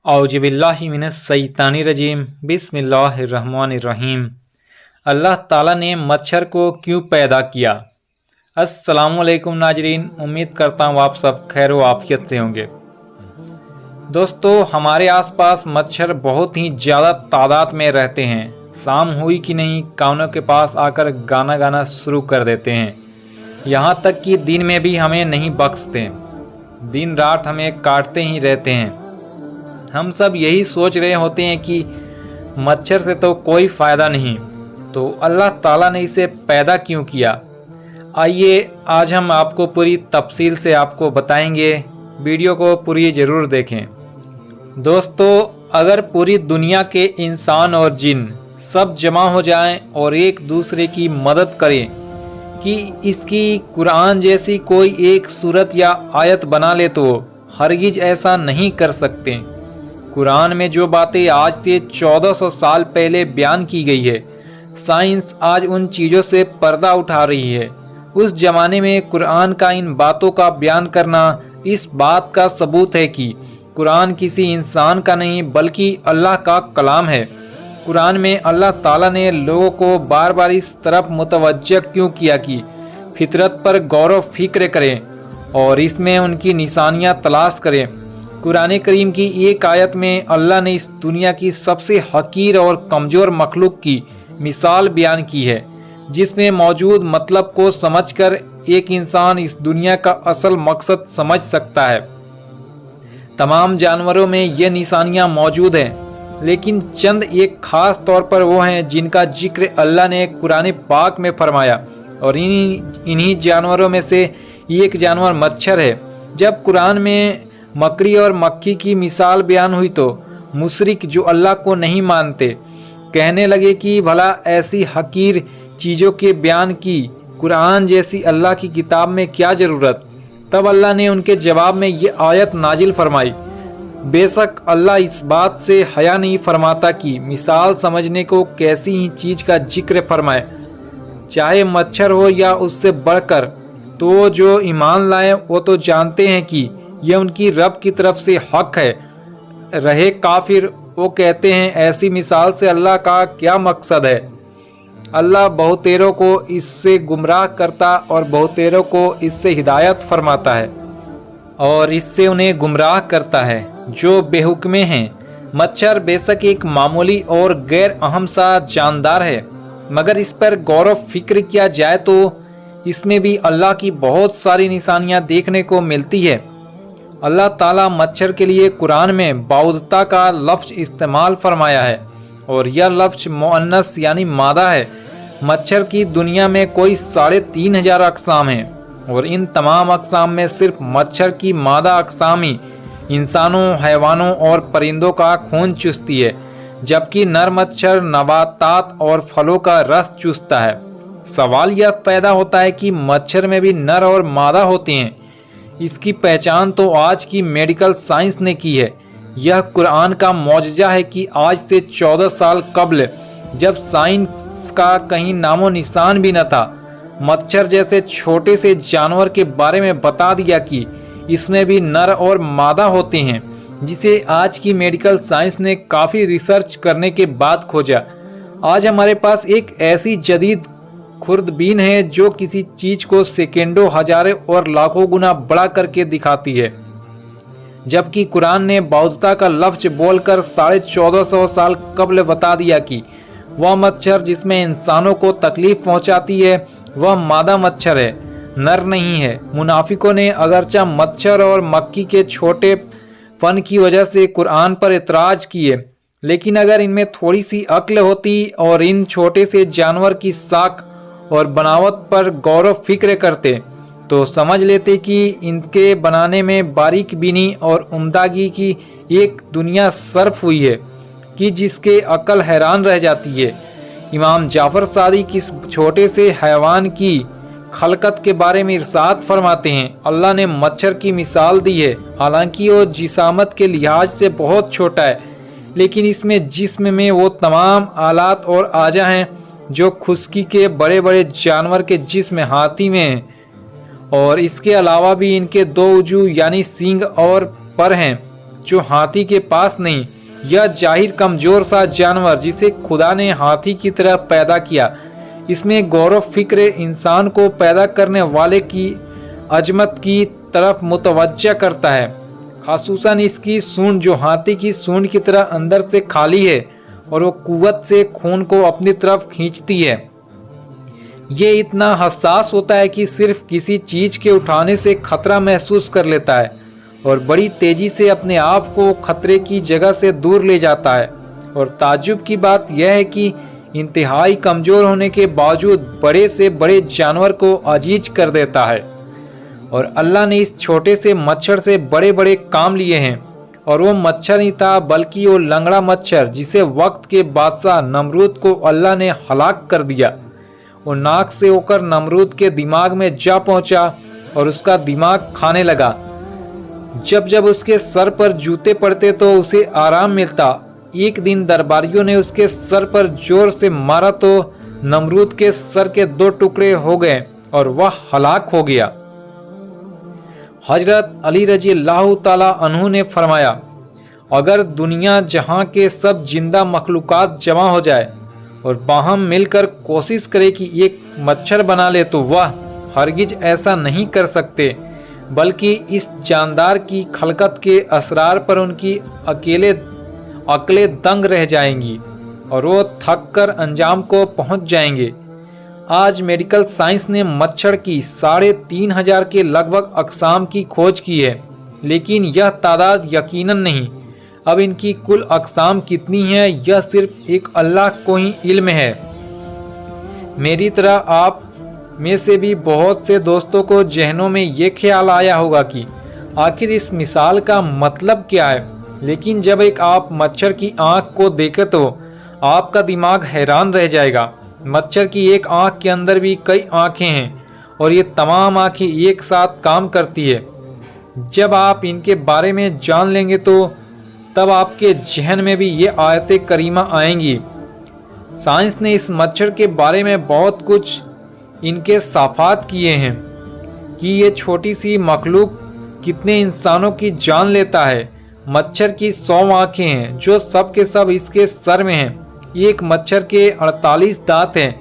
औज़ुबिल्लाहि मिनश्शैतानिर्रजीम बिस्मिल्लाहिर्रहमानिर्रहीम। अल्लाह ताला ने मच्छर को क्यों पैदा किया? अस्सलामुअलैकुम नाजरीन, उम्मीद करता हूँ आप सब खैर व आफियत से होंगे। दोस्तों, हमारे आसपास मच्छर बहुत ही ज़्यादा तादाद में रहते हैं। शाम हुई कि नहीं कानों के पास आकर गाना गाना शुरू कर देते हैं। यहाँ तक कि दिन में भी हमें नहीं बख्शते, दिन रात हमें काटते ही रहते हैं। हम सब यही सोच रहे होते हैं कि मच्छर से तो कोई फ़ायदा नहीं, तो अल्लाह ताला ने इसे पैदा क्यों किया? आइए आज हम आपको पूरी तफसील से आपको बताएंगे। वीडियो को पूरी ज़रूर देखें। दोस्तों, अगर पूरी दुनिया के इंसान और जिन सब जमा हो जाएं और एक दूसरे की मदद करें कि इसकी कुरान जैसी कोई एक सूरत या आयत बना ले, तो हरगिज ऐसा नहीं कर सकते। कुरान में जो बातें आज से 1400 साल पहले बयान की गई है, साइंस आज उन चीज़ों से पर्दा उठा रही है। उस ज़माने में कुरान का इन बातों का बयान करना इस बात का सबूत है कि कुरान किसी इंसान का नहीं बल्कि अल्लाह का कलाम है। कुरान में अल्लाह ताला ने लोगों को बार बार इस तरफ मुतवज्जह क्यों किया कि फितरत पर गौर व फिक्र करें और इसमें उनकी निशानियाँ तलाश करें। कुरान करीम की एक आयत में अल्लाह ने इस दुनिया की सबसे हकीर और कमज़ोर मखलूक की मिसाल बयान की है, जिसमें मौजूद मतलब को समझकर एक इंसान इस दुनिया का असल मकसद समझ सकता है। तमाम जानवरों में ये निशानियां मौजूद हैं, लेकिन चंद एक ख़ास तौर पर वो हैं जिनका जिक्र अल्लाह ने कुरान पाक में फरमाया, और इन्हीं जानवरों में से एक जानवर मच्छर है। जब कुरान में मकड़ी और मक्खी की मिसाल बयान हुई तो मुशरिक जो अल्लाह को नहीं मानते कहने लगे कि भला ऐसी हकीर चीज़ों के बयान की कुरान जैसी अल्लाह की किताब में क्या ज़रूरत? तब अल्लाह ने उनके जवाब में ये आयत नाजिल फरमाई, बेशक अल्लाह इस बात से हया नहीं फरमाता कि मिसाल समझने को कैसी ही चीज़ का जिक्र फरमाए, चाहे मच्छर हो या उससे बढ़कर। तो जो ईमान लाए वो तो जानते हैं कि यह उनकी रब की तरफ से हक है। रहे काफिर, वो कहते हैं ऐसी मिसाल से अल्लाह का क्या मकसद है? अल्लाह बहुतेरों को इससे गुमराह करता और बहुतेरों को इससे हिदायत फरमाता है और इससे उन्हें गुमराह करता है जो बेहुक्मे हैं। मच्छर बेशक एक मामूली और गैर अहम सा जानदार है, मगर इस पर गौर व फिक्र किया जाए तो इसमें भी अल्लाह की बहुत सारी निशानियां देखने को मिलती है। अल्लाह ताला मच्छर के लिए कुरान में बाउदता का लफ्ज़ इस्तेमाल फरमाया है, और यह लफ्ज़ मुअन्नस यानी मादा है। मच्छर की दुनिया में कोई 3500 अक़साम हैं, और इन तमाम अक़साम में सिर्फ मच्छर की मादा अक़साम ही इंसानों, हैवानों और परिंदों का खून चूसती है, जबकि नर मच्छर नबातात और फलों का रस चूसता है। सवाल यह पैदा होता है कि मच्छर में भी नर और मादा होते हैं। इसकी पहचान तो आज की मेडिकल साइंस ने की है। यह कुरान का मौजज़ा है कि आज से 14 साल कबल, जब साइंस का कहीं नामो निशान भी न था, मच्छर जैसे छोटे से जानवर के बारे में बता दिया कि इसमें भी नर और मादा होते हैं, जिसे आज की मेडिकल साइंस ने काफ़ी रिसर्च करने के बाद खोजा। आज हमारे पास एक ऐसी जदीद खुर्दबीन है जो किसी चीज़ को सेकेंडों, हजारों और लाखों गुना बड़ा करके दिखाती है, जबकि कुरान ने बाउदता का लफ्ज़ बोलकर 1450 साल कबल बता दिया कि वह मच्छर जिसमें इंसानों को तकलीफ़ पहुंचाती है वह मादा मच्छर है, नर नहीं है। मुनाफिकों ने अगरचा मच्छर और मक्खी के छोटे फन की वजह से कुरान पर एतराज़ किए, लेकिन अगर इनमें थोड़ी सी अक्ल होती और इन छोटे से जानवर की साख और बनावट पर गौर व फिक्र करते तो समझ लेते कि इनके बनाने में बारीक बीनी और उम्दागी की एक दुनिया सर्फ हुई है कि जिसके अकल हैरान रह जाती है। इमाम जाफ़र सादिक इस छोटे से हैवान की खलकत के बारे में इरशाद फरमाते हैं, अल्लाह ने मच्छर की मिसाल दी है, हालांकि वो जिसामत के लिहाज से बहुत छोटा है, लेकिन इसमें जिस्म में वो तमाम आलात और आजा हैं जो खुश्की के बड़े बड़े जानवर के जिस्म हाथी में हैं, और इसके अलावा भी इनके 2 उजू यानी सींग और पर हैं। जो हाथी के पास नहीं। यह जाहिर कमजोर सा जानवर जिसे खुदा ने हाथी की तरह पैदा किया, इसमें गौरव फिक्र इंसान को पैदा करने वाले की अजमत की तरफ मुतवज्जा करता है। खासूसन इसकी सूंड जो हाथी की सूंड की तरह अंदर से खाली है और वो कुव्वत से खून को अपनी तरफ खींचती है। ये इतना हसास होता है कि सिर्फ किसी चीज के उठाने से खतरा महसूस कर लेता है और बड़ी तेजी से अपने आप को खतरे की जगह से दूर ले जाता है। और ताज्जुब की बात यह है कि इंतहाई कमजोर होने के बावजूद बड़े से बड़े जानवर को अजीज कर देता है। और अल्लाह ने इस छोटे से मच्छर से बड़े बड़े काम लिए हैं। और वो मच्छर नहीं था बल्कि वो लंगड़ा मच्छर जिसे वक्त के बादशाह नमरूद को अल्लाह ने हलाक कर दिया। वो नाक से होकर नमरूद के दिमाग में जा पहुंचा और उसका दिमाग खाने लगा। जब जब उसके सर पर जूते पड़ते तो उसे आराम मिलता। एक दिन दरबारियों ने उसके सर पर जोर से मारा तो नमरूद के सर के 2 टुकड़े हो गए और वह हलाक हो गया। हजरत अली रजी अल्लाह ताला अन्हु ने फरमाया, अगर दुनिया जहां के सब जिंदा मखलूकात जमा हो जाए और बाहम मिलकर कोशिश करे कि एक मच्छर बना ले तो वह हरगिज ऐसा नहीं कर सकते, बल्कि इस जानदार की खलकत के असरार पर उनकी अकलें दंग रह जाएंगी और वो थक कर अंजाम को पहुंच जाएंगे। आज मेडिकल साइंस ने मच्छर की 3500 के लगभग अक़साम की खोज की है, लेकिन यह तादाद यकीनन नहीं। अब इनकी कुल अक़साम कितनी है यह सिर्फ एक अल्लाह को ही इल्म है। मेरी तरह आप में से भी बहुत से दोस्तों को जहनों में ये ख्याल आया होगा कि आखिर इस मिसाल का मतलब क्या है, लेकिन जब एक आप मच्छर की आंख को देखें तो आपका दिमाग हैरान रह जाएगा। मच्छर की एक आंख के अंदर भी कई आंखें हैं और ये तमाम आंखें एक साथ काम करती है। जब आप इनके बारे में जान लेंगे तो तब आपके जहन में भी ये आयतें करीमा आएंगी। साइंस ने इस मच्छर के बारे में बहुत कुछ इनके साफात किए हैं कि ये छोटी सी मखलूक कितने इंसानों की जान लेता है। मच्छर की 100 आँखें हैं जो सब के सब इसके सर में हैं। एक मच्छर के 48 दांत हैं,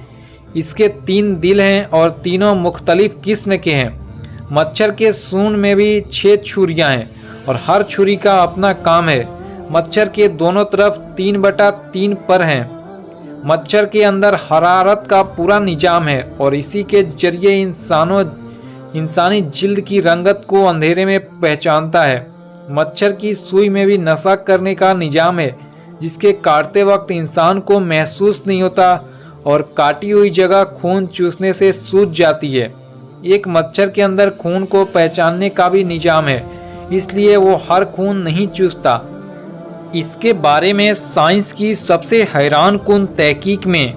इसके 3 दिल हैं और तीनों मुख्तलिफ किस्म के हैं। मच्छर के सूंड में भी 6 छुरियां हैं और हर छुरी का अपना काम है। मच्छर के दोनों तरफ 3/3 पर हैं। मच्छर के अंदर हरारत का पूरा निजाम है और इसी के जरिए इंसानी जिल्द की रंगत को अंधेरे में पहचानता है। मच्छर की सुई में भी नशा करने का निजाम है, जिसके काटते वक्त इंसान को महसूस नहीं होता और काटी हुई जगह खून चूसने से सूज जाती है। एक मच्छर के अंदर खून को पहचानने का भी निजाम है, इसलिए वो हर खून नहीं चूसता। इसके बारे में साइंस की सबसे हैरान कुन तहकीक में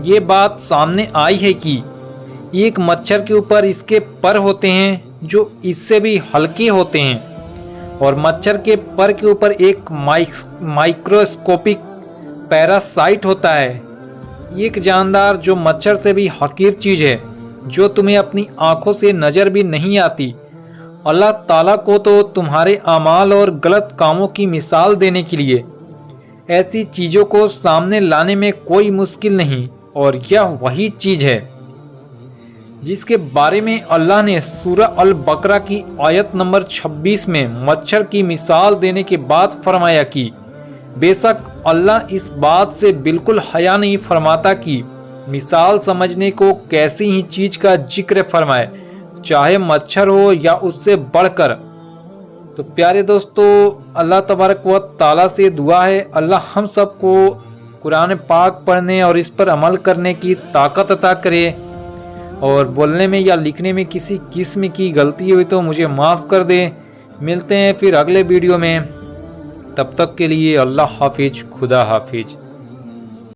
ये बात सामने आई है कि एक मच्छर के ऊपर इसके पर होते हैं जो इससे भी हल्के होते हैं और मच्छर के पर के ऊपर एक माइक्रोस्कोपिक पैरासाइट होता है, एक जानदार जो मच्छर से भी हकीर चीज़ है, जो तुम्हें अपनी आंखों से नज़र भी नहीं आती। अल्लाह ताला को तो तुम्हारे अमाल और गलत कामों की मिसाल देने के लिए ऐसी चीज़ों को सामने लाने में कोई मुश्किल नहीं, और यह वही चीज़ है जिसके बारे में अल्लाह ने सूरह अल बकरा की आयत नंबर 26 में मच्छर की मिसाल देने के बाद फरमाया कि बेशक अल्लाह इस बात से बिल्कुल हया नहीं फरमाता कि मिसाल समझने को कैसी ही चीज़ का जिक्र फरमाए, चाहे मच्छर हो या उससे बढ़कर। तो प्यारे दोस्तों, अल्लाह तबारक व ताला से दुआ है अल्लाह हम सबको कुरान पाक पढ़ने और इस पर अमल करने की ताकत अता करे, और बोलने में या लिखने में किसी किस्म की गलती हुई तो मुझे माफ़ कर दे। मिलते हैं फिर अगले वीडियो में, तब तक के लिए अल्लाह हाफिज, खुदा हाफिज।